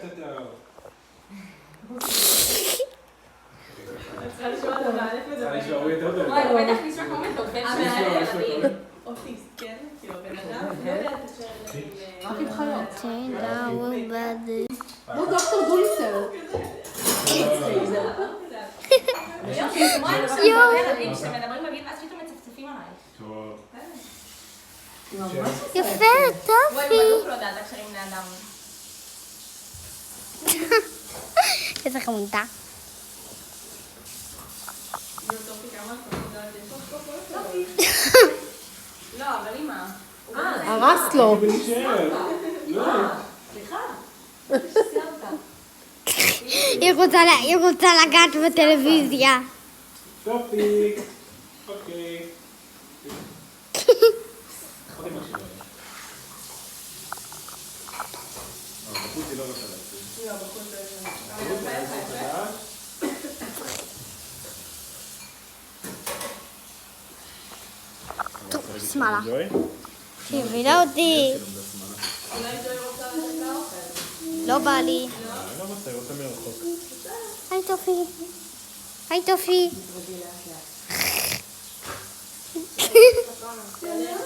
קצת ה... צריכה לשמוע את המאלף מדבר. צריכה לשמוע, הוא יותר טוב. וואי, הוא בטח נשמע כמו מתופף של אוטיסט, כן? כאילו, בן אדם לא יודע לתקשר עם... רק עם חיות. Tenda הוא דוקטור דוליסל. ילדים שמדברים בגיל ואז פתאום מצפצפים עליי. טוב. יפה, וואי, הוא טופי. בטוח לא יודע לתקשר עם בני אדם. איזה חמודה. לא, אבל אמא. הרס לו. ונשאר. לא. היא רוצה לגעת בטלוויזיה. טופי. אוקיי. עוד אמא שלו. בחוץ היא לא רוצה להציג. לא, בחוץ זה... בחוץ זה היה חדש. שמאלה. היא הבינה אותי. אולי ג'וי רוצה לתת לאוכל. לא בא לי. אני לא רוצה, רוצה מרחוק. היי טופי. היי טופי. יאללה.